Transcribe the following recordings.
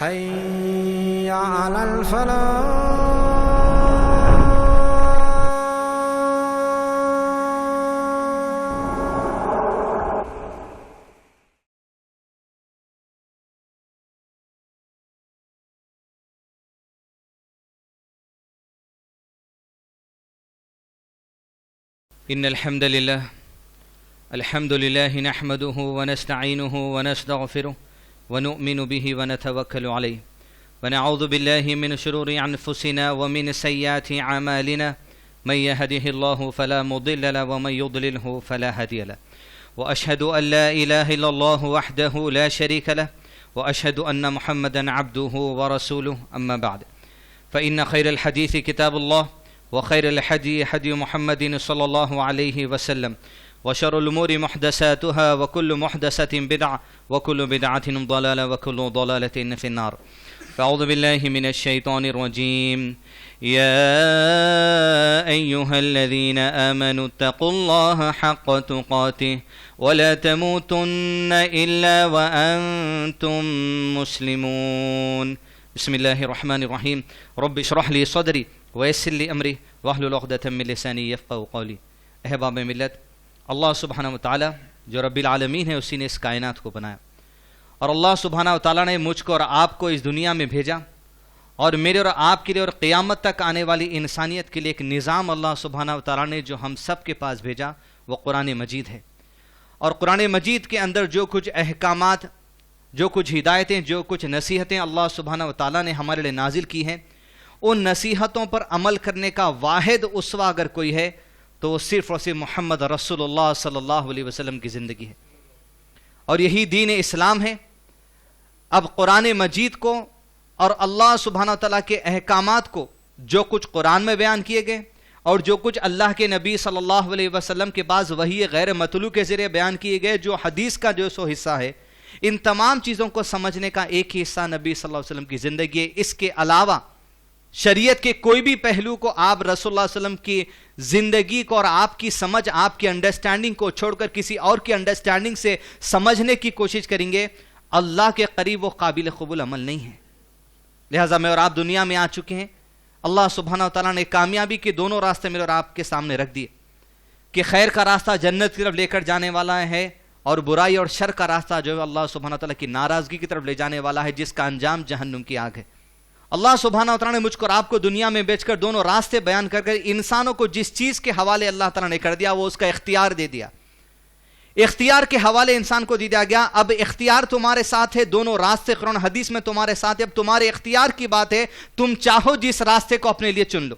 حي على الفلاح. إن الحمد لله نحمده ونستعينه ونستغفره ونؤمن به ونتوكل عليه ونعوذ بالله من شرور أنفسنا ومن سيئات أعمالنا من يهده الله فلا مضل له ومن يضلله فلا هادي له وأشهد أن لا إله إلا الله وحده لا شريك له وأشهد أن محمدا عبده ورسوله أما بعد فإن خير الحديث كتاب الله وخير الحدي حدي محمد صلى الله عليه وسلم وشر الأمور محدثاتها وكل محدثة بدعة وكل بدعة ضلالة وكل ضلالة في النار. فأعوذ بالله من الشيطان الرجيم. يا أيها الذين آمنوا اتقوا الله حق تقاته ولا تموتن إلا وأنتم مسلمون. بسم الله الرحمن الرحيم. رب اشرح لي صدري ویسر لی امری واحلل عقدۃ من لسانی یفقہوا قولی. احباب ملت، اللہ سبحانہ و تعالی جو رب العالمین ہے اسی نے اس کائنات کو بنایا، اور اللہ سبحانہ و تعالی نے مجھ کو اور آپ کو اس دنیا میں بھیجا، اور میرے اور آپ کے لیے اور قیامت تک آنے والی انسانیت کے لیے ایک نظام اللہ سبحانہ و تعالی نے جو ہم سب کے پاس بھیجا وہ قرآن مجید ہے. اور قرآن مجید کے اندر جو کچھ احکامات، جو کچھ ہدایتیں، جو کچھ نصیحتیں اللہ سبحانہ و تعالی نے ہمارے لیے نازل کی ہیں، ان نصیحتوں پر عمل کرنے کا واحد اسوہ اگر کوئی ہے تو وہ صرف اور صرف محمد رسول اللہ صلی اللہ علیہ وسلم کی زندگی ہے، اور یہی دین اسلام ہے. اب قرآن مجید کو اور اللہ سبحانہ وتعالیٰ کے احکامات کو جو کچھ قرآن میں بیان کیے گئے اور جو کچھ اللہ کے نبی صلی اللہ علیہ وسلم کے بعض وحی غیر مطلوع کے ذریعے بیان کیے گئے، جو حدیث کا جو سو حصہ ہے، ان تمام چیزوں کو سمجھنے کا ایک ہی حصہ نبی صلی اللہ علیہ وسلم کی زندگی ہے. اس کے علاوہ شریعت کے کوئی بھی پہلو کو آپ رسول اللہ علیہ وسلم کی زندگی کو اور آپ کی سمجھ، آپ کی انڈرسٹینڈنگ کو چھوڑ کر کسی اور کی انڈرسٹینڈنگ سے سمجھنے کی کوشش کریں گے، اللہ کے قریب وہ قابل قبول عمل نہیں ہے. لہٰذا میں اور آپ دنیا میں آ چکے ہیں، اللہ سبحانہ و تعالیٰ نے کامیابی کے دونوں راستے میرے اور آپ کے سامنے رکھ دیے کہ خیر کا راستہ جنت کی طرف لے کر جانے والا ہے، اور برائی اور شر کا راستہ جو ہے اللہ سبحانہ و تعالیٰ کی ناراضگی کی طرف لے جانے والا ہے، جس کا انجام جہنم کی آگ ہے. اللہ سبحانہ و تعالیٰ نے مجھ کو اور آپ کو دنیا میں بیچ کر دونوں راستے بیان کر کر انسانوں کو جس چیز کے حوالے اللہ تعالیٰ نے کر دیا وہ اس کا اختیار دے دیا. اختیار کے حوالے انسان کو دے دیا گیا. اب اختیار تمہارے ساتھ ہے، دونوں راستے قرآن حدیث میں تمہارے ساتھ ہے. اب تمہارے اختیار کی بات ہے، تم چاہو جس راستے کو اپنے لیے چن لو.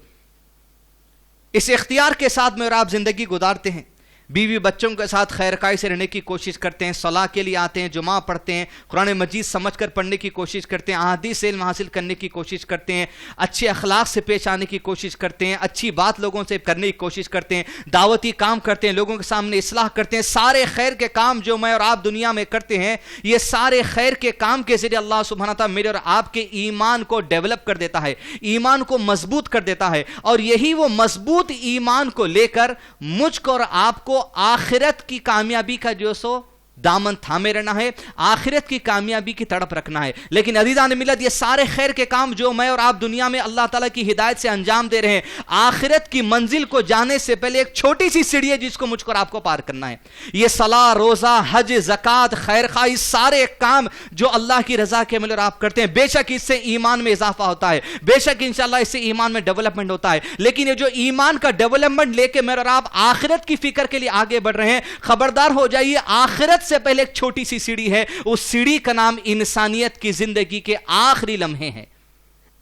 اس اختیار کے ساتھ میں اور آپ زندگی گزارتے ہیں، بیوی بچوں کے ساتھ خیرخواہی سے رہنے کی کوشش کرتے ہیں، صلاح کے لیے آتے ہیں، جمعہ پڑھتے ہیں، قرآن مجید سمجھ کر پڑھنے کی کوشش کرتے ہیں، احادیث سے علم حاصل کرنے کی کوشش کرتے ہیں، اچھے اخلاق سے پیش آنے کی کوشش کرتے ہیں، اچھی بات لوگوں سے کرنے کی کوشش کرتے ہیں، دعوتی کام کرتے ہیں، لوگوں کے سامنے اصلاح کرتے ہیں. سارے خیر کے کام جو میں اور آپ دنیا میں کرتے ہیں، یہ سارے خیر کے کام کے ذریعے اللہ سبحانہ تعالیٰ میرے اور آپ کے ایمان کو ڈیولپ کر دیتا ہے، ایمان کو مضبوط کر دیتا ہے. اور یہی وہ مضبوط ایمان کو لے کر مجھ کو اور آپ کو آخرت کی کامیابی کا جو سو دامن تھامے رہنا ہے، آخرت کی کامیابی کی تڑپ رکھنا ہے. لیکن عزیزان ملت، یہ سارے خیر کے کام جو میں اور آپ دنیا میں اللہ تعالیٰ کی ہدایت سے انجام دے رہے ہیں، آخرت کی منزل کو جانے سے پہلے ایک چھوٹی سی سیڑھی ہے جس کو مجھ کو اور آپ کو پار کرنا ہے. یہ صلاح، روزہ، حج، زکوٰۃ، خیر خواہی، سارے کام جو اللہ کی رضا کے عمل اور آپ کرتے ہیں، بے شک اس سے ایمان میں اضافہ ہوتا ہے، بے شک انشاءاللہ اس سے ایمان میں ڈیولپمنٹ ہوتا ہے. لیکن یہ جو ایمان کا ڈیولپمنٹ لے کے میرے اور آپ آخرت کی فکر کے لیے آگے بڑھ رہے ہیں، خبردار ہو جائیے، آخرت سے پہلے ایک چھوٹی سی سیڑھی ہے. اس سیڑھی کا نام انسانیت کی زندگی کے آخری لمحے ہیں.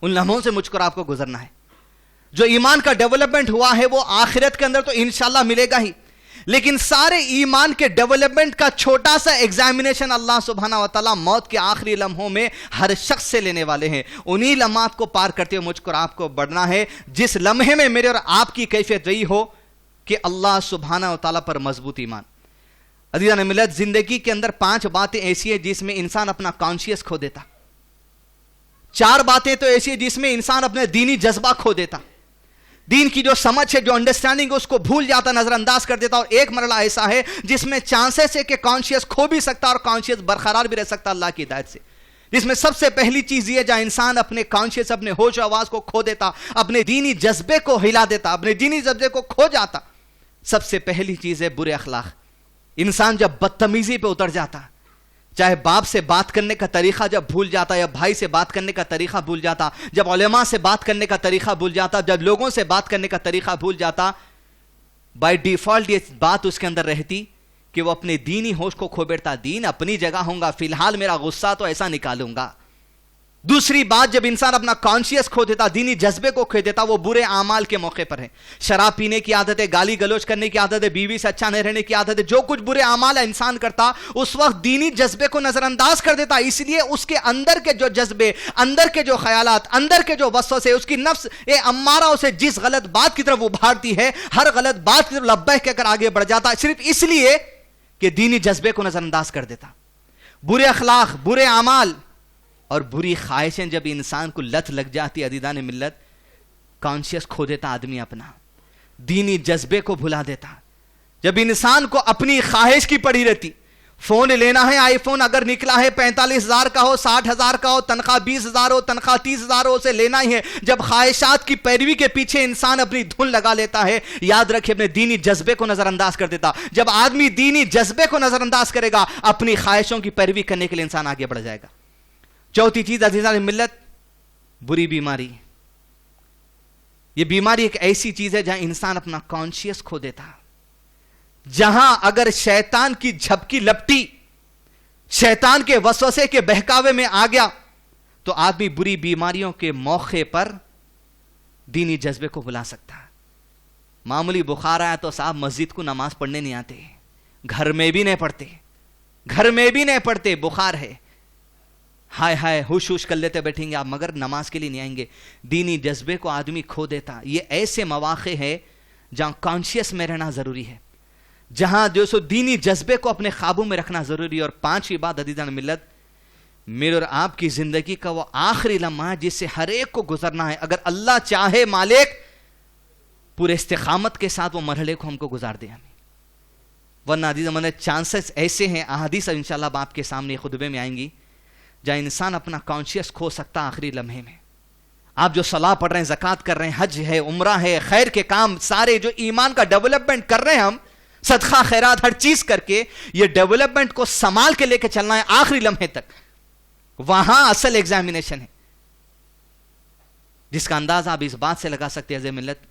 ان لمحوں سے مجھ کو آپ کو گزرنا ہے. جو ایمان کا ڈیولپمنٹ ہوا ہے وہ آخرت کے اندر تو انشاءاللہ ملے گا ہی، لیکن سارے ایمان کے ڈیولپمنٹ کا چھوٹا سا ایگزامینیشن اللہ سبحانہ و تعالیٰ موت کے آخری لمحوں میں ہر شخص سے لینے والے ہیں. انہی لمحات کو پار کرتے ہوئے مجھ کو آپ کو بڑھنا ہے، جس لمحے میں میرے اور آپ کی کیفیت رہی ہو کہ اللہ سبحانہ و تعالیٰ پر مضبوط ایمان. عزیزان ملت، زندگی کے اندر 5 باتیں ایسی ہیں جس میں انسان اپنا کانشیس کھو دیتا. 4 باتیں تو ایسی ہیں جس میں انسان اپنے دینی جذبہ کھو دیتا، دین کی جو سمجھ ہے، جو انڈرسٹینڈنگ ہے، اس کو بھول جاتا، نظر انداز کر دیتا. اور ایک مرحلہ ایسا ہے جس میں چانسز ہے کہ کانشیس کھو بھی سکتا اور کانشیس برقرار بھی رہ سکتا اللہ کی ہدایت سے. جس میں سب سے پہلی چیز یہ جہاں انسان اپنے کانشیس اپنے ہوش و آواز کو کھو دیتا, اپنے دینی جذبے کو ہلا دیتا, اپنے دینی جذبے کو کھو جاتا, سب سے پہلی چیز ہے برے اخلاق. انسان جب بدتمیزی پہ اتر جاتا, چاہے باپ سے بات کرنے کا طریقہ جب بھول جاتا, یا بھائی سے بات کرنے کا طریقہ بھول جاتا, جب علماء سے بات کرنے کا طریقہ بھول جاتا, جب لوگوں سے بات کرنے کا طریقہ بھول جاتا, بائی ڈیفالٹ یہ بات اس کے اندر رہتی کہ وہ اپنے دینی ہوش کو کھو بیٹھتا. دین اپنی جگہ ہوں گا, فی الحال میرا غصہ تو ایسا نکالوں گا. دوسری بات, جب انسان اپنا کانشیس کھو دیتا, دینی جذبے کو کھو دیتا, وہ برے اعمال کے موقع پر ہے. شراب پینے کی عادت ہے, گالی گلوچ کرنے کی عادت ہے, بیوی سے اچھا نہیں رہنے کی عادت ہے, جو کچھ برے اعمال ہے انسان کرتا, اس وقت دینی جذبے کو نظر انداز کر دیتا. اس لیے اس کے اندر کے جو جذبے, اندر کے جو خیالات, اندر کے جو وسوسے, اس کی نفس امارہ اسے جس غلط بات کی طرف ابھارتی ہے, ہر غلط بات کی طرف لبیک کہہ کر آگے بڑھ جاتا, صرف اس لیے کہ دینی جذبے کو نظر انداز کر دیتا. برے اخلاق, برے اعمال اور بری خواہشیں جب انسان کو لت لگ جاتی, عزیزان ملت, کانشیس کھو دیتا آدمی, اپنا دینی جذبے کو بھلا دیتا. جب انسان کو اپنی خواہش کی پڑی رہتی, فون لینا ہے, آئی فون اگر نکلا ہے 45,000 کا ہو, 60,000 کا ہو, تنخواہ 20,000 ہو, تنخواہ 30,000 ہو, اسے لینا ہی ہے. جب خواہشات کی پیروی کے پیچھے انسان اپنی دھن لگا لیتا ہے, یاد رکھے اپنے دینی جذبے کو نظر انداز کر دیتا. جب آدمی دینی جذبے کو نظر انداز کرے گا, اپنی خواہشوں کی پیروی کرنے کے لیے انسان آگے بڑھ جائے گا. چوتھی چیز عزیزان ملت, بری بیماری. یہ بیماری ایک ایسی چیز ہے جہاں انسان اپنا کانشیس کھو دیتا, جہاں اگر شیطان کی جھپکی لپٹی, شیطان کے وسوسے کے بہکاوے میں آ گیا, تو آدمی بری بیماریوں کے موقع پر دینی جذبے کو بلا سکتا. معمولی بخار آیا تو صاحب مسجد کو نماز پڑھنے نہیں آتے, گھر میں بھی نہیں پڑھتے, گھر میں بھی نہیں پڑھتے, بخار ہے, ہائے ہائے ہوش ہوش کر لیتے بیٹھیں گے آپ, مگر نماز کے لیے نہیں آئیں گے. دینی جذبے کو آدمی کھو دیتا. یہ ایسے مواقع ہے جہاں کانشیس میں رہنا ضروری ہے, جہاں جو سو دینی جذبے کو اپنے قابو میں رکھنا ضروری ہے. اور پانچویں بات عزیزان ملت, میرے اور آپ کی زندگی کا وہ آخری لمحہ ہے جس سے ہر ایک کو گزرنا ہے. اگر اللہ چاہے مالک پورے استقامت کے ساتھ وہ مرحلے کو ہم کو گزار دے ہمیں, ورنہ عزیزان چانسز ایسے ہیں, احادیث انشاءاللہ اب آپ کے سامنے خطبے میں آئیں گی, جہاں انسان اپنا کانشیس کھو سکتا آخری لمحے میں. آپ جو صلاح پڑھ رہے ہیں, زکوٰۃ کر رہے ہیں, حج ہے, عمرہ ہے, خیر کے کام سارے جو ایمان کا ڈیولپمنٹ کر رہے ہیں ہم, صدقہ خیرات ہر چیز کر کے, یہ ڈیولپمنٹ کو سنبھال کے لے کے چلنا ہے آخری لمحے تک. وہاں اصل ایگزامینیشن ہے, جس کا انداز آپ اس بات سے لگا سکتے ہیں عزیز ملت.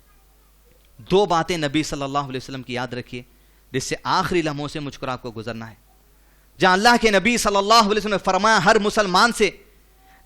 دو باتیں نبی صلی اللہ علیہ وسلم کی یاد رکھیے, جس سے آخری لمحوں سے مجھ کو آپ کو گزرنا ہے. جہاں اللہ کے نبی صلی اللہ علیہ وسلم نے فرمایا ہر مسلمان سے,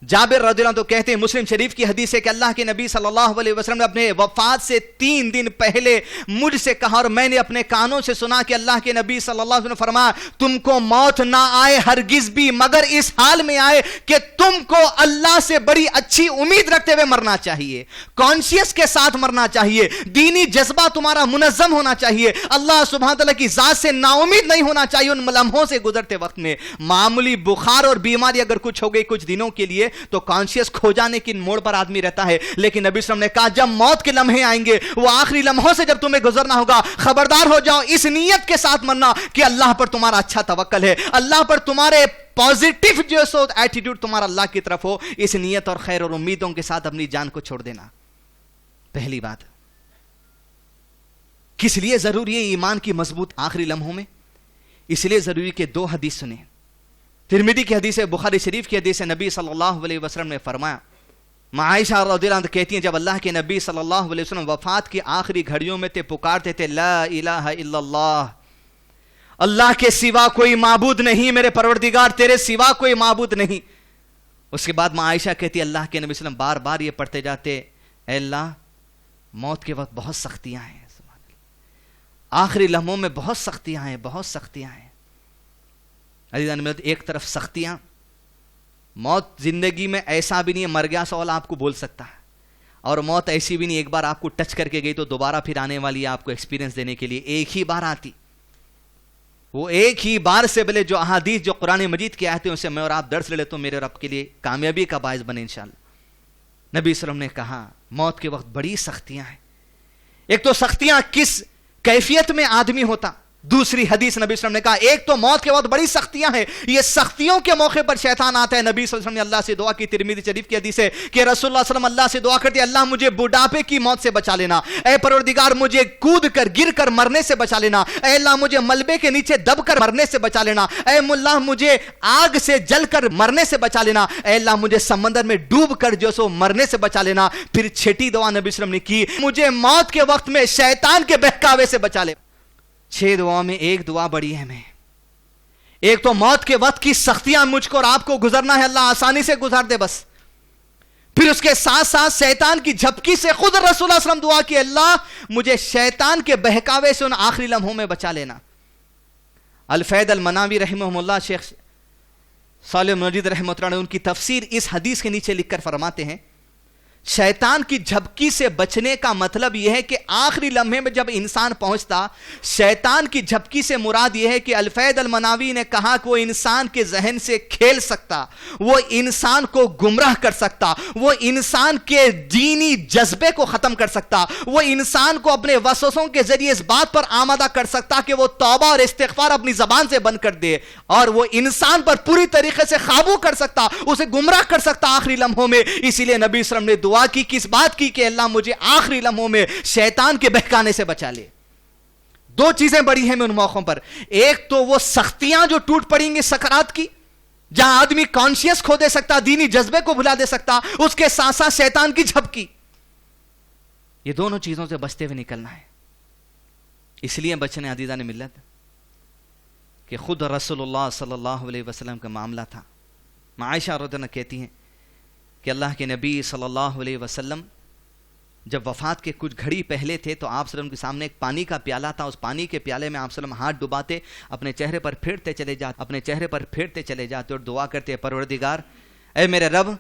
جابر رضی اللہ عنہ تو کہتے ہیں, مسلم شریف کی حدیث ہے کہ اللہ کے نبی صلی اللہ علیہ وسلم نے اپنے وفات سے 3 دن پہلے مجھ سے کہا, اور میں نے اپنے کانوں سے سنا کہ اللہ کے نبی صلی اللہ علیہ وسلم نے فرمایا, تم کو موت نہ آئے ہرگز بھی, مگر اس حال میں آئے کہ تم کو اللہ سے بڑی اچھی امید رکھتے ہوئے مرنا چاہیے, کانشیس کے ساتھ مرنا چاہیے, دینی جذبہ تمہارا منظم ہونا چاہیے, اللہ سبحانہ تعالیٰ کی ذات سے نا امید نہیں ہونا چاہیے ان لمحوں سے گزرتے وقت میں. معمولی بخار اور بیماری اگر کچھ ہو گئی کچھ دنوں کے لیے تو کانشیس کھو جانے کی موڑ پر آدمی رہتا ہے, لیکن نبی صلی اللہ علیہ وسلم نے کہا جب موت کے لمحے آئیں گے, وہ آخری لمحوں سے جب تمہیں گزرنا ہوگا, خبردار ہو جاؤ اس نیت کے ساتھ مرنا کہ اللہ پر تمہارا اچھا توکل ہے, اللہ پر تمہارے پازیٹیو جو سو ایٹیٹیوڈ تمہارا اللہ کی طرف ہو. اس نیت اور خیر اور امیدوں کے ساتھ اپنی جان کو چھوڑ دینا. پہلی بات کس لیے ضروری ہے ایمان کی مضبوط آخری لمحوں میں؟ اس لیے ضروری کہ 2 حدیث سنیں. ترمذی کی حدیث ہے, بخاری شریف کی حدیث ہے, نبی صلی اللہ علیہ وسلم نے فرمایا, عائشہ رضی اللہ عنہ کہتی ہیں جب اللہ کے نبی صلی اللہ علیہ وسلم وفات کی آخری گھڑیوں میں تھے, پکارتے تھے لا الہ الا اللہ, اللہ کے سوا کوئی معبود نہیں, میرے پروردگار تیرے سوا کوئی معبود نہیں. اس کے بعد عائشہ کہتی اللہ کے نبی صلی اللہ علیہ وسلم بار بار یہ پڑھتے جاتے, اے اللہ موت کے وقت بہت سختیاں ہیں, آخری لمحوں میں بہت سختیاں ہیں, بہت سختیاں ہیں. عزیزان میرے, ایک طرف سختیاں, موت زندگی میں ایسا بھی نہیں ہے مر گیا سوال آپ کو بول سکتا ہے, اور موت ایسی بھی نہیں ایک بار آپ کو ٹچ کر کے گئی تو دوبارہ پھر آنے والی ہے آپ کو ایکسپیرینس دینے کے لیے, ایک ہی بار آتی. وہ ایک ہی بار سے بلے جو احادیث جو قرآن مجید کی آیتیں اسے میں اور آپ درس لے لیتے ہوں, میرے رب کے لیے کامیابی کا باعث بنے انشاءاللہ. نبی صلی اللہ علیہ وسلم نے کہا موت کے وقت بڑی سختیاں ہیں. ایک تو سختیاں کس کیفیت میں آدمی ہوتا, دوسری حدیث نبی صلی اللہ علیہ وسلم نے کہا ایک تو موت کے وقت بڑی سختیاں ہیں, یہ سختیوں کے موقع پر شیطان آتا ہے. نبی صلی اللہ علیہ وسلم نے اللہ سے دعا کی, ترمذی شریف کی حدیث ہے کہ رسول اللہ صلی اللہ علیہ وسلم اللہ سے دعا کرتے اللہ مجھے بڑھاپے کی موت سے بچا لینا, اے پروردگار مجھے کود کر گر کر مرنے سے بچا لینا, اے اللہ مجھے ملبے کے نیچے دب کر مرنے سے بچا لینا, اے اللہ مجھے آگ سے جل کر مرنے سے بچا لینا, اے اللہ مجھے سمندر میں ڈوب کر جو سو مرنے سے بچا لینا. پھر چھٹی دعا نبی صلی اللہ علیہ وسلم نے کی, مجھے موت کے وقت میں شیطان کے بہکاوے سے بچا لے. 6 دعاؤں میں ایک دعا بڑی اہم ہے. ایک تو موت کے وقت کی سختیاں مجھ کو اور آپ کو گزرنا ہے, اللہ آسانی سے گزار دے بس. پھر اس کے ساتھ ساتھ شیطان کی جھپکی سے خود رسول اللہ صلی اللہ علیہ وسلم دعا کی, اللہ مجھے شیطان کے بہکاوے سے ان آخری لمحوں میں بچا لینا. الفید المناوی رحمہ اللہ, شیخ صالح مجید رحمہ اللہ نے ان کی تفسیر اس حدیث کے نیچے لکھ کر فرماتے ہیں شیطان کی جھپکی سے بچنے کا مطلب یہ ہے کہ آخری لمحے میں جب انسان پہنچتا, شیطان کی جھپکی سے مراد یہ ہے کہ الفید المناوی نے کہا کہ وہ انسان کے ذہن سے کھیل سکتا, وہ انسان کو گمراہ کر سکتا, وہ انسان کے دینی جذبے کو ختم کر سکتا, وہ انسان کو اپنے وسوسوں کے ذریعے اس بات پر آمادہ کر سکتا کہ وہ توبہ اور استغفار اپنی زبان سے بند کر دے, اور وہ انسان پر پوری طریقے سے قابو کر سکتا, اسے گمراہ کر سکتا آخری لمحوں میں. اسی لیے نبی صلی اللہ علیہ وسلم نے دعا کی, کس بات کی کہ اللہ مجھے آخری لمحوں میں شیطان کے بہکانے سے بچا لے. 2 چیزیں بڑی ہیں ان موقعوں پر. ایک تو وہ سختیاں جو ٹوٹ پڑیں گی سکرات کی, جہاں آدمی کانشیس کھو دے سکتا, دینی جذبے کو بھلا دے سکتا, اس کے ساتھ ساتھ شیطان کی جھپکی. یہ دونوں چیزوں سے بچتے ہوئے نکلنا ہے. اس لیے بچنے عزیزان ملت کہ خود رسول اللہ صلی اللہ علیہ وسلم کا معاملہ تھا. عائشہ رضی اللہ عنہا کہتی ہیں کہ اللہ کے نبی صلی اللہ علیہ وسلم جب وفات کے کچھ گھڑی پہلے تھے تو آپ صلی اللہ علیہ وسلم کے سامنے ایک پانی کا پیالہ تھا, اس پانی کے پیالے میں آپ صلی اللہ علیہ وسلم ہاتھ ڈباتے, اپنے چہرے پر پھیرتے چلے جاتے اور دعا کرتے پروردگار اے میرے رب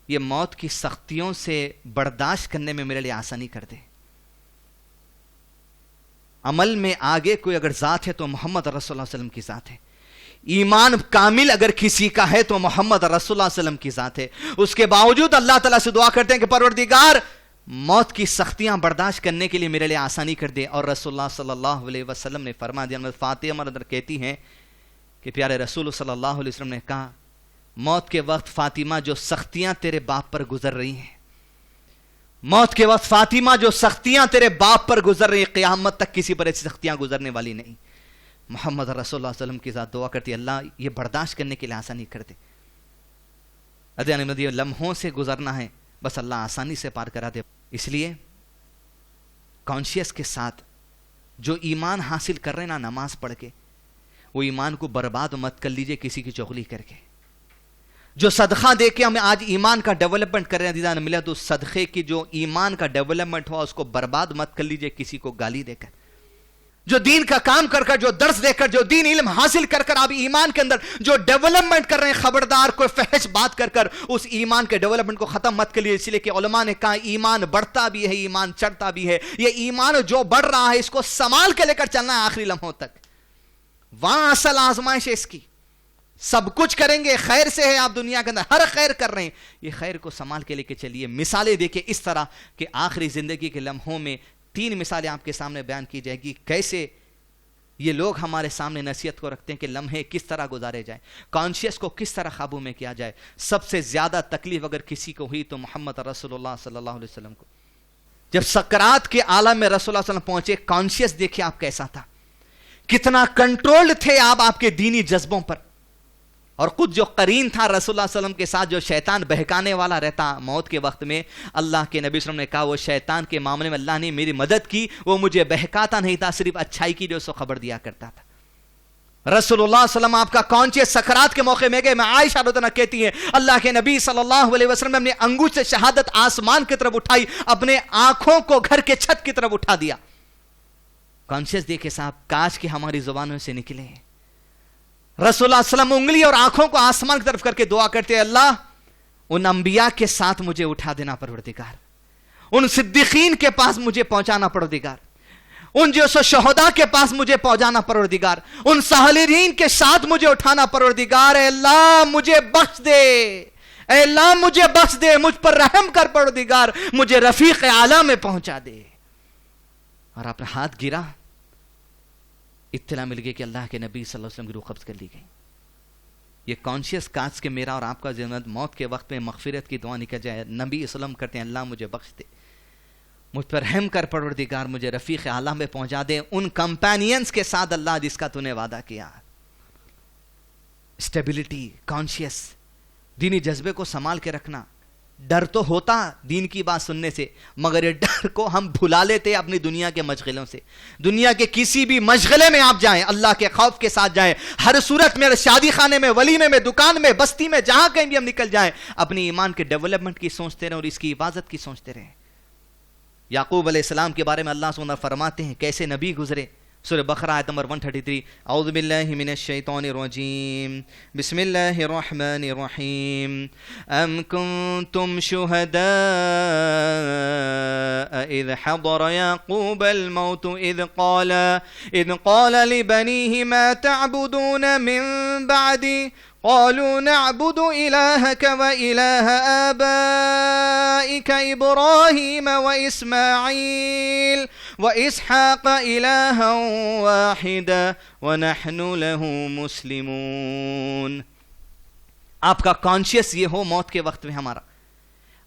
یہ موت کی سختیوں سے برداشت کرنے میں میرے لیے آسانی کر دے. عمل میں آگے کوئی اگر ذات ہے تو محمد رسول اللہ صلی اللہ علیہ وسلم کی ذات ہے. ایمان کامل اگر کسی کا ہے تو محمد رسول اللہ صلی اللہ علیہ وسلم کی ذات ہے. اس کے باوجود اللہ تعالیٰ سے دعا کرتے ہیں کہ پروردگار موت کی سختیاں برداشت کرنے کے لیے میرے لیے آسانی کر دے. اور رسول اللہ صلی اللہ علیہ وسلم نے فرما دیا, فاطمہ اندر کہتی ہیں کہ پیارے رسول صلی اللہ علیہ وسلم نے کہا موت کے وقت فاطمہ جو سختیاں تیرے باپ پر گزر رہی ہیں, موت کے وقت فاطمہ جو سختیاں تیرے باپ پر گزر رہی ہیں, قیامت تک کسی پر ایسی سختیاں گزرنے والی نہیں. محمد رسول اللہ صلی اللہ علیہ وسلم کی ذات دعا کرتی ہے اللہ یہ برداشت کرنے کے لیے آسانی کر دے. ادھر لمحوں سے گزرنا ہے, بس اللہ آسانی سے پار کرا دے. اس لیے کانشیس کے ساتھ جو ایمان حاصل کر رہے ہیں نا نماز پڑھ کے, وہ ایمان کو برباد مت کر لیجئے کسی کی چغلی کر کے. جو صدقہ دے کے ہمیں آج ایمان کا ڈیولپمنٹ کر رہے ہیں عزیزان ملے, تو صدقے کی جو ایمان کا ڈیولپمنٹ ہوا اس کو برباد مت کر لیجئے کسی کو گالی دے کر. جو دین کا کام کر کر, جو درس دے کر, جو دین علم حاصل کر کر آپ ایمان کے اندر جو ڈیولپمنٹ کر رہے ہیں, خبردار کوئی فحش بات کر کر اس ایمان کے ڈیولپمنٹ کو ختم مت کریے. اس لیے کہ علماء نے کہا ایمان بڑھتا بھی ہے, ایمان چڑھتا بھی ہے. یہ ایمان جو بڑھ رہا ہے اس کو سنبھال کے لے کر چلنا ہے آخری لمحوں تک. وہاں اصل آزمائش ہے اس کی. سب کچھ کریں گے خیر سے ہے, آپ دنیا کے اندر ہر خیر کر رہے ہیں, یہ خیر کو سنبھال کے لے کے چلیے. مثالیں دیکھیں اس طرح کہ آخری زندگی کے لمحوں میں 3 مثالیں آپ کے سامنے بیان کی جائے گی, کیسے یہ لوگ ہمارے سامنے نصیحت کو رکھتے ہیں کہ لمحے کس طرح گزارے جائیں, کانشیس کو کس طرح قابو میں کیا جائے. سب سے زیادہ تکلیف اگر کسی کو ہوئی تو محمد رسول اللہ صلی اللہ علیہ وسلم کو. جب سکرات کے عالم میں رسول اللہ صلی اللہ علیہ وسلم پہنچے, کانشیس دیکھیں آپ کیسا تھا, کتنا کنٹرولڈ تھے آپ کے دینی جذبوں پر. اور خود جو قرین تھا رسول اللہ صلی اللہ علیہ وسلم کے ساتھ, جو شیطان بہکانے والا رہتا موت کے وقت میں, اللہ کے نبی صلی اللہ علیہ وسلم نے کہا وہ شیطان کے معاملے میں اللہ نے میری مدد کی, وہ مجھے بہکاتا نہیں تھا, صرف اچھائی کی جو سو خبر دیا کرتا تھا. رسول اللہ صلی اللہ علیہ وسلم آپ کا کانشیس سکرات کے موقع میں گئے. میں عائشہ رضی اللہ عنہا کہتی ہیں اللہ کے نبی صلی اللہ علیہ وسلم نے اپنی انگوش سے شہادت آسمان کی طرف اٹھائی, اپنے آنکھوں کو گھر کے چھت کی طرف اٹھا دیا. کانشیس دیکھے صاحب, کاش کہ ہماری زبانوں سے نکلے ہیں. رسول اللہ صلی اللہ علیہ وسلم انگلی اور آنکھوں کو آسمان کی طرف کر کے دعا کرتے, اللہ ان انبیاء کے ساتھ مجھے اٹھا دینا پروردگار, ان صدیقین کے پاس مجھے پہنچانا پروردگار, ان جو سو شہداء کے پاس مجھے پہنچانا پروردگار, ان صالحین کے ساتھ مجھے اٹھانا پروردگار. اے اللہ مجھے بخش دے, اے اللہ مجھے بخش دے, مجھ پر رحم کر پروردگار, مجھے رفیق اعلیٰ میں پہنچا دے. اور اپنا ہاتھ گرا اطلاع مل گئی کہ اللہ کے نبی صلی اللہ علیہ وسلم کی روح قبض کر لی گئی. یہ کانشیس کاش کہ میرا اور آپ کا ذمہ موت کے وقت میں مغفرت کی دعا نکل جائے. نبی وسلم کرتے ہیں اللہ مجھے بخش دے, مجھ پر رحم کر پروردگار, مجھے رفیق اعلیٰ میں پہنچا دے ان کمپینینز کے ساتھ اللہ جس کا تو نے وعدہ کیا. اسٹیبلٹی, کانشیس, دینی جذبے کو سنبھال کے رکھنا. ڈر تو ہوتا دین کی بات سننے سے, مگر یہ ڈر کو ہم بھلا لیتے اپنی دنیا کے مشغلوں سے. دنیا کے کسی بھی مشغلے میں آپ جائیں, اللہ کے خوف کے ساتھ جائیں. ہر صورت میں, شادی خانے میں, ولیمے میں, دکان میں, بستی میں, جہاں کہیں بھی ہم نکل جائیں, اپنی ایمان کے ڈیولپمنٹ کی سوچتے رہیں اور اس کی حفاظت کی سوچتے رہیں. یعقوب علیہ السلام کے بارے میں اللہ سبحانہ فرماتے ہیں کیسے نبی گزرے. سورہ بقرہ آیت نمبر 133. اعوذ باللہ من الشیطان الرجیم, بسم اللہ الرحمن الرحیم. ام کنتم شہداء اذ حضر یعقوب الموت اذ قال لبنیہ ما تعبدون من بعدی قالوا نعبد إلهك وإله آبائك إبراهيم وإسماعيل وإسحاق إلها واحدا ونحن له مسلمون. آپ کا کانشیس یہ ہو موت کے وقت میں ہمارا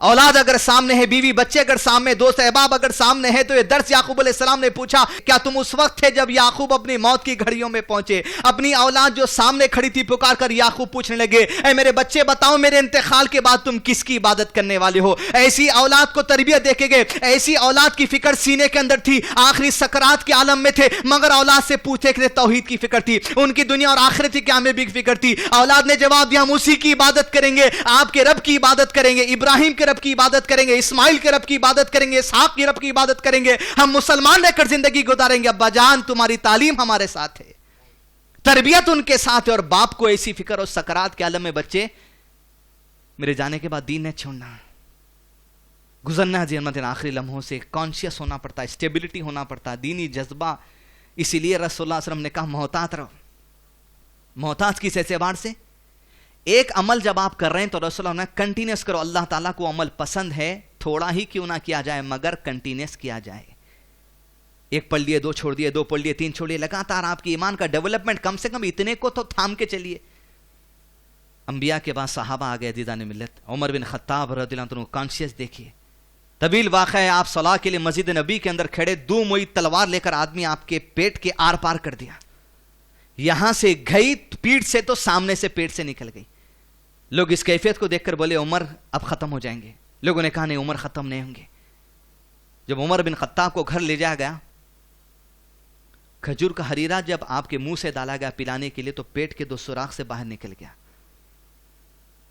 اولاد اگر سامنے ہے, بیوی بچے اگر سامنے, دوست احباب اگر سامنے ہے, تو یہ درس یعقوب علیہ السلام نے پوچھا کیا تم اس وقت تھے جب یعقوب اپنی موت کی گھڑیوں میں پہنچے. اپنی اولاد جو سامنے کھڑی تھی پکار کر یعقوب پوچھنے لگے اے میرے بچے بتاؤ میرے انتقال کے بعد تم کس کی عبادت کرنے والے ہو. ایسی اولاد کو تربیت دے کے گئے, ایسی اولاد کی فکر سینے کے اندر تھی. آخری سکرات کے عالم میں تھے مگر اولاد سے پوچھتے کہ توحید کی فکر تھی, ان کی دنیا اور آخرت کی کامیابی کی فکر تھی. اولاد نے جواب دیا ہم اسی کی عبادت کریں گے, آپ کے رب کی عبادت کریں گے, ابراہیم کے رب کی عبادت کریں گے, اسماعیل کے رب کی عبادت کریں گے, اسحاق کے رب کی عبادت کریں گے, ہم مسلمان رہ کر زندگی گزاریں گے. ابا جان تمہاری تعلیم ہمارے ساتھ ہے, تربیت ان کے ساتھ ہے. اور باپ کو ایسی فکر اور سکرات کے عالم میں بچے میرے جانے کے بعد دین نہیں چھوڑنا, گزرنا ہے جنت آخری لمحوں سے. کانشیس ہونا پڑتا ہے, اسٹیبلٹی ہونا پڑتا ہے, دینی جذبہ. اسی لیے رسول اللہ علیہ وسلم نے کہا محتاط رہو. محتاط کس اعتبار سے؟ ایک عمل جب آپ کر رہے ہیں تو رسول اللہ نے کنٹینیوس کرو. اللہ تعالیٰ کو عمل پسند ہے, تھوڑا ہی کیوں نہ کیا جائے مگر کنٹینیوس کیا جائے. ایک پڑھ لیے, دو چھوڑ دیے, دو پڑھ لیے, تین چھوڑ لیے, لگاتار آپ کی ایمان کا ڈیولپمنٹ کم سے کم اتنے کو تو تھام کے چلیے. انبیاء کے بعد صحابہ آ گئے عزیزان ملت. عمر بن خطاب رضی اللہ عنہ کانشیس دیکھیے, طویل واقعہ ہے. آپ صلاح کے لیے مسجد نبی کے اندر کھڑے, دو موئی تلوار لے کر آدمی آپ کے پیٹ کے آر پار کر دیا. یہاں سے گئی پیٹ سے تو سامنے سے پیٹ سے نکل گئی. لوگ اس کیفیت کو دیکھ کر بولے عمر اب ختم ہو جائیں گے. لوگوں نے کہا نہیں عمر ختم نہیں ہوں گے. جب عمر بن خطاب کو گھر لے جایا گیا, کھجور کا ہریرا جب آپ کے منہ سے ڈالا گیا پلانے کے لیے تو پیٹ کے 2 سوراخ سے باہر نکل گیا.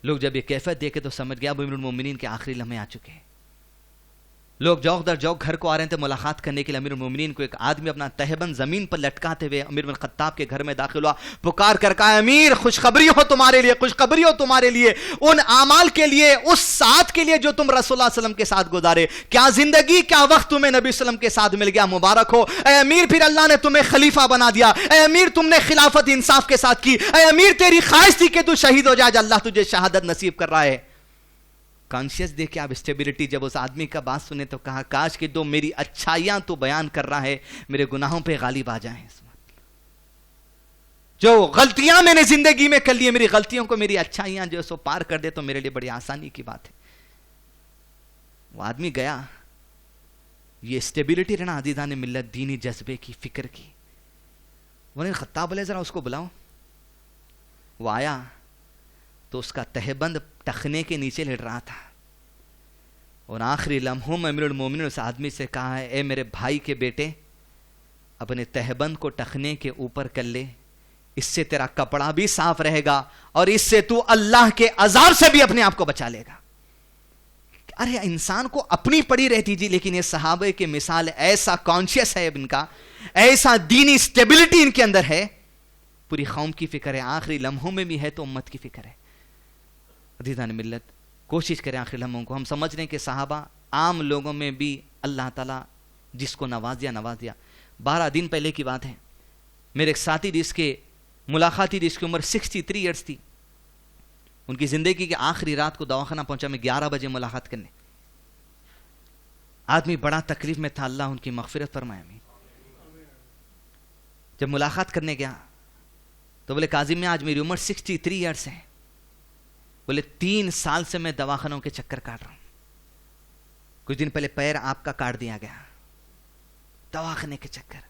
لوگ جب یہ کیفیت دیکھے تو سمجھ گیا امیر المومنین کے آخری لمحے آ چکے ہیں. لوگ جوک در جوک گھر کو آ رہے تھے ملاقات کرنے کے لیے امیر المومنین کو. ایک آدمی اپنا تہبند زمین پر لٹکاتے ہوئے امیر بن خطاب کے گھر میں داخل ہوا, پکار کر کہا امیر خوشخبری ہو تمہارے لیے, خوشخبری ہو تمہارے لیے, ان اعمال کے لیے, اس ساتھ کے لیے جو تم رسول اللہ علیہ وسلم کے ساتھ گزارے. کیا زندگی کیا وقت تمہیں نبی صلی اللہ علیہ وسلم کے ساتھ مل گیا, مبارک ہو. اے امیر پھر اللہ نے تمہیں خلیفہ بنا دیا. اے امیر تم نے خلافت انصاف کے ساتھ کی. اے امیر تیری خواہش تھی کہ تو شہید ہو جائے, اللہ تجھے شہادت نصیب کر رہا ہے. کانشیس دیکھیں آپ اسٹیبلٹی. جب اس آدمی کا بات سنے تو کہا کاش کہ دو میری اچھائیاں تو بیان کر رہا ہے, میرے گناہوں پہ غالب آ جائیں. جو غلطیاں میں نے زندگی میں کر لی, میری غلطیوں کو میری اچھائیاں جو سو پار کر دے تو میرے لیے بڑی آسانی کی بات ہے. وہ آدمی گیا. یہ اسٹیبلٹی رہنا عزیزان ملت, دینی جذبے کی, فکر کی. وہ نے خطاب علیہ ذرا اس کو بلاؤ. وہ آیا تو اس کا تہبند ٹخنے کے نیچے لڑ رہا تھا, اور آخری لمحوں میں امیر المومنین اس آدمی سے کہا ہے اے میرے بھائی کے بیٹے, اپنے تہبند کو ٹخنے کے اوپر کر لے, اس سے تیرا کپڑا بھی صاف رہے گا اور اس سے تو اللہ کے عذاب سے بھی اپنے آپ کو بچا لے گا. ارے انسان کو اپنی پڑی رہتی جی, لیکن یہ صحابہ کی مثال ایسا کانشیس ہے ان کا, ایسا دینی اسٹیبلٹی ان کے اندر ہے, پوری قوم کی فکر ہے, آخری لمحوں میں بھی ہے تو امت کی فکر ہے. عزیزان ملت کوشش کریں آخری لمحوں کو. ہم سمجھ رہے ہیں کہ صحابہ عام لوگوں میں بھی اللہ تعالیٰ جس کو نواز دیا. 12 دن پہلے کی بات ہے, میرے ایک ساتھی جس کے ملاقاتی جس کی عمر 63 ایئرس تھی, ان کی زندگی کی آخری رات کو دواخانہ پہنچا میں 11 بجے ملاقات کرنے. آدمی بڑا تکلیف میں تھا, اللہ ان کی مغفرت فرمائے. جب ملاقات کرنے گیا تو بولے کاظم میں آج میری عمر 63 ایئرس ہے. بولے 3 سال سے میں دواخانوں کے چکر کاٹ رہا ہوں. کچھ دن پہلے پیر آپ کا کاٹ دیا گیا, دواخانے کے چکر.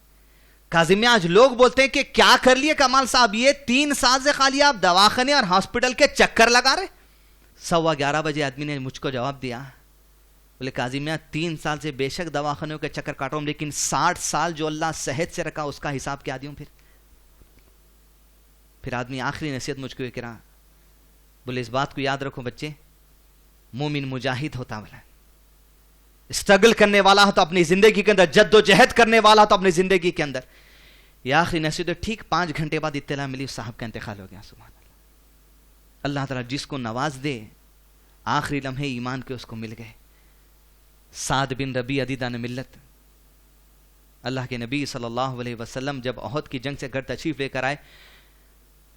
کاظم میں آج لوگ بولتے ہیں کہ کیا کر لیے کمال صاحب, یہ 3 سال سے خالی آپ دواخانے اور ہاسپٹل کے چکر لگا رہے. 11:15 بجے آدمی نے مجھ کو جواب دیا, بولے کاظم میں 3 سال سے بے شک دواخانوں کے چکر کاٹ رہا ہوں, لیکن 60 سال جو اللہ صحت سے رکھا اس کا حساب کیا دوں. پھر آدمی آخری نصیحت مجھ کو یہ کرا, بولے اس بات کو یاد رکھو بچے, مومن مجاہد ہوتا بولا, اسٹرگل کرنے والا ہو تو اپنی زندگی کے اندر, جد و جہد کرنے والا ہو تو اپنی زندگی کے اندر. یہ آخری نصیحت ٹھیک 5 گھنٹے بعد اطلاع ملی صاحب کا انتقال ہو گیا. سبحان اللہ. اللہ تعالیٰ جس کو نواز دے آخری لمحے ایمان کے اس کو مل گئے. سعد بن ربیع عدیدان ملت, اللہ کے نبی صلی اللہ علیہ وسلم جب احد کی جنگ سے گھر تشریف لے کر آئے,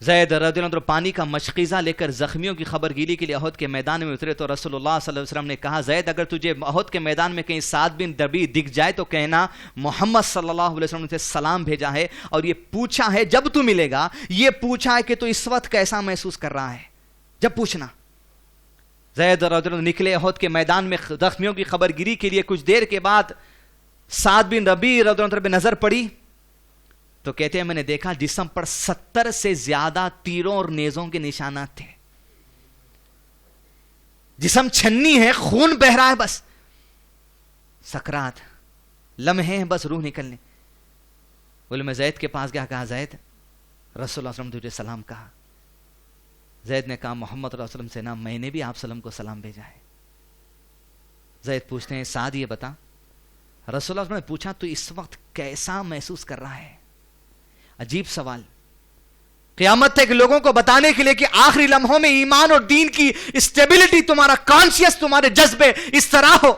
زید رضی اللہ عنہ پانی کا مشقیزہ لے کر زخمیوں کی خبر گیری کے لیے احد کے میدان میں اترے تو رسول اللہ صلی اللہ علیہ وسلم نے کہا, زید اگر تجھے احد کے میدان میں کہیں سعد بن ربیع دکھ جائے تو کہنا محمد صلی اللہ علیہ وسلم نے سلام بھیجا ہے اور یہ پوچھا ہے, جب تو ملے گا یہ پوچھا ہے کہ تو اس وقت کیسا محسوس کر رہا ہے, جب پوچھنا. زید رضی اللہ عنہ نکلے احد کے میدان میں زخمیوں کی خبر گیری کے لیے. کچھ دیر کے بعد سعد بن ربیع رضی اللہ عنہ پہ نظر پڑی تو کہتے ہیں میں نے دیکھا جسم پر 70 سے زیادہ تیروں اور نیزوں کے نشانات تھے. جسم چھنی ہے, خون بہ رہا ہے, بس سکرات, لمحے ہیں بس روح نکلنے. بولے میں زید کے پاس گیا, کہا زید رسول اللہ صلی اللہ علیہ وسلم تجھے سلام کہا. زید نے کہا محمد صلی اللہ علیہ وسلم سے نا میں نے بھی آپ وسلم کو سلام بھیجا ہے. زید پوچھتے ہیں سعد یہ بتا, رسول اللہ صلی اللہ علیہ وسلم نے پوچھا تو اس وقت کیسا محسوس کر رہا ہے. عجیب سوال, قیامت تک لوگوں کو بتانے کے لیے کہ آخری لمحوں میں ایمان اور دین کی اسٹیبلٹی, تمہارا کانشیس, تمہارے جذبے اس طرح ہو.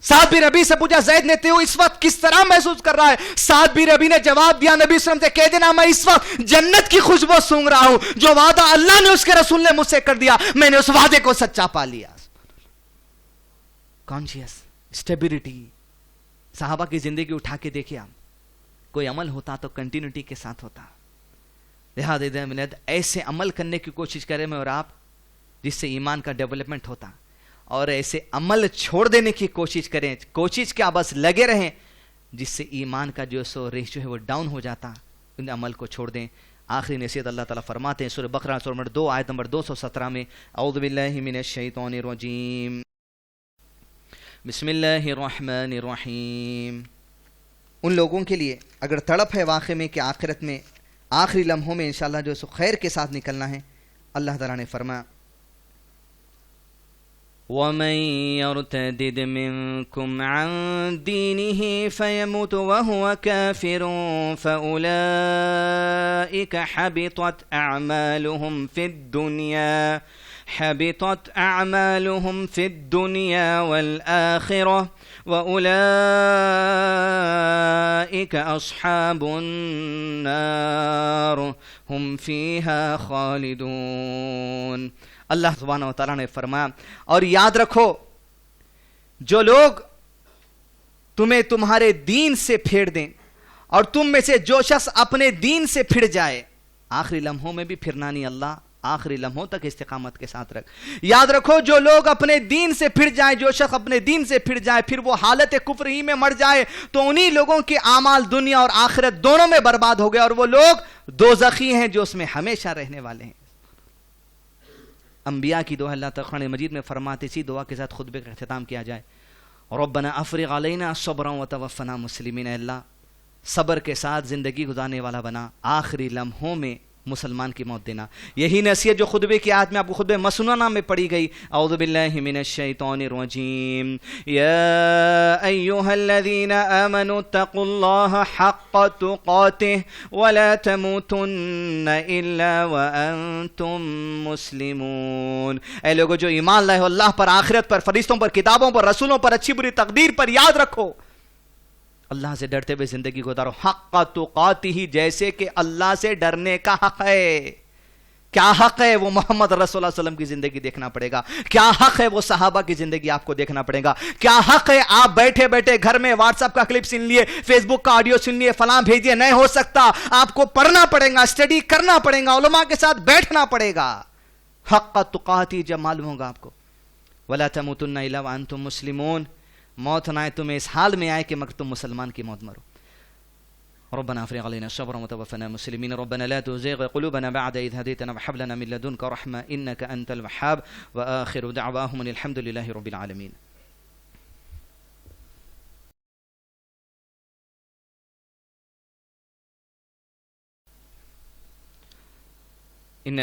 سعد بن ربیع سے پوچھا زید نے تو اس وقت کس طرح محسوس کر رہا ہے. سعد بن ربیع نے جواب دیا, نبی صلی اللہ علیہ وسلم سے کہہ دینا میں اس وقت جنت کی خوشبو سونگ رہا ہوں, جو وعدہ اللہ نے اس کے رسول نے مجھ سے کر دیا میں نے اس وعدے کو سچا پا لیا. Conscious stability. صحابہ کی زندگی اٹھا کے دیکھیں آپ, کوئی عمل ہوتا تو کنٹینیوٹی کے ساتھ ہوتا. لہٰذا ایسے عمل کرنے کی کوشش کریں میں اور آپ جس سے ایمان کا ڈیولپمنٹ ہوتا, اور ایسے عمل چھوڑ دینے کی کوشش کریں, کوشش کیا بس لگے رہیں جس سے ایمان کا جو سو ریشو ہے وہ ڈاؤن ہو جاتا. ان عمل کو چھوڑ دیں. آخری نصیحت اللہ تعالیٰ فرماتے ہیں سورہ بقرہ سورہ نمبر 2 آیت نمبر 217 میں, اعوذ باللہ من الشیطان الرجیم, بسم اللہ الرحمن الرحیم. ان لوگوں کے لیے اگر تڑپ ہے واقع میں کہ آخرت میں آخری لمحوں میں انشاءاللہ جو سو خیر کے ساتھ نکلنا ہے, اللہ تعالیٰ نے فرمایا وَمَن يَرْتَدِدْ مِنكُمْ عَن دِينِهِ فَيَمُتْ وَهُوَ كَافِرٌ فَأُولَئِكَ حَبِطَتْ أَعْمَالُهُمْ فِي الدُّنْيَا وَالْآخِرَةِ وَأُولَئِكَ أَصْحَابُ النَّارِ هُمْ فِيهَا خَالِدُونَ. اللہ سبحانہ و تعالیٰ نے فرمایا اور یاد رکھو جو لوگ تمہیں تمہارے دین سے پھیر دیں اور تم میں سے جو شخص اپنے دین سے پھر جائے, آخری لمحوں میں بھی پھرنا نہیں, اللہ آخری لمحوں تک استقامت کے ساتھ رکھ. یاد رکھو جو لوگ اپنے دین سے پھر جائیں, جو شخص اپنے دین سے پھر جائے پھر وہ حالت کفر ہی میں مر جائے تو انہی لوگوں کے اعمال دنیا اور آخرت دونوں میں برباد ہو گئے, اور وہ لوگ دوزخی ہیں جو اس میں ہمیشہ رہنے والے ہیں. انبیاء کی دعا اللہ تعالیٰ قرآن مجید میں فرماتے, اسی دعا کے ساتھ خطبے کا اختتام کیا جائے, ربنا افرغ علینا صبرا وتوفنا مسلمین. اللہ صبر کے ساتھ زندگی گزارنے والا بنا, آخری لمحوں میں مسلمان کی موت دینا. یہی نصیحت جو خطبے کی آیت میں آپ کو خطبہ مسنونہ میں پڑھی گئی, اعوذ باللہ من الشیطان الرجیم, یا ایہا الذین آمنوا اتقوا اللہ حق تقاتہ ولا تموتن الا وانتم مسلمون. اے لوگو جو ایمان لائے ہو اللہ پر, آخرت پر, فرشتوں پر, کتابوں پر, رسولوں پر, اچھی بری تقدیر پر, یاد رکھو اللہ سے ڈرتے ہوئے زندگی گزارو, حق تقاتہ, جیسے کہ اللہ سے ڈرنے کا حق ہے. کیا حق ہے وہ محمد رسول اللہ صلی اللہ علیہ وسلم کی زندگی دیکھنا پڑے گا، کیا حق ہے وہ صحابہ کی زندگی آپ کو دیکھنا پڑے گا، کیا حق ہے آپ بیٹھے بیٹھے گھر میں واٹس ایپ کا کلپ سن لیے، فیس بک کا آڈیو سن لیے، فلاں بھیجیے، نہیں ہو سکتا، آپ کو پڑھنا پڑے گا، اسٹڈی کرنا پڑے گا، علماء کے ساتھ بیٹھنا پڑے گا، حق تقاتی جب معلوم ہوگا آپ کو۔ وَلَا تَمُوتُنَّ إِلَّا وَأَنْتُمْ مُسْلِمُونَ، موت نہ آئے تمہیں اس حال میں آئے کہ مگر تم مسلمان کی موت مرو۔ ربنا افرغ علينا الصبر وتوفنا مسلمين ربنا لا تزغ قلوبنا بعد إذ هديتنا وهب لنا من لدنك رحمة إنك أنت الوهاب وآخر دعواهم الحمد لله رب العالمين۔ إن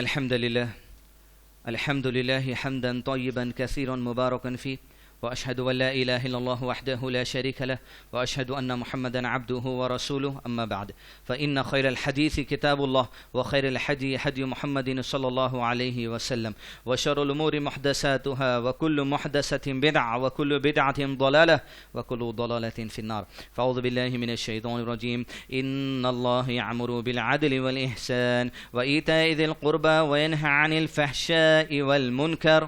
الحمد لله حمدا طيبا كثيرا مباركا فيه، وأشهد أن لا إله إلا الله وحده لا شريك له، وأشهد أن محمدا عبده ورسوله، أما بعد فإن خير الحديث كتاب الله، وخير الهدي هدي محمد صلى الله عليه وسلم، وشر الأمور محدثاتها، وكل محدثة بدعة، وكل بدعة ضلالة، وكل ضلالة في النار۔ فأعوذ بالله من الشيطان الرجيم، إن الله يأمر بالعدل والإحسان وإيتاء ذي القربى وينهى عن الفحشاء والمنكر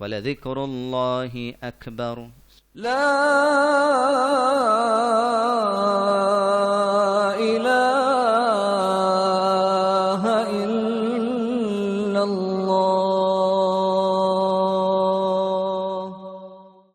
وَلَذِكْرُ اللَّهِ أَكْبَرُ۔ لا إله إلا الله۔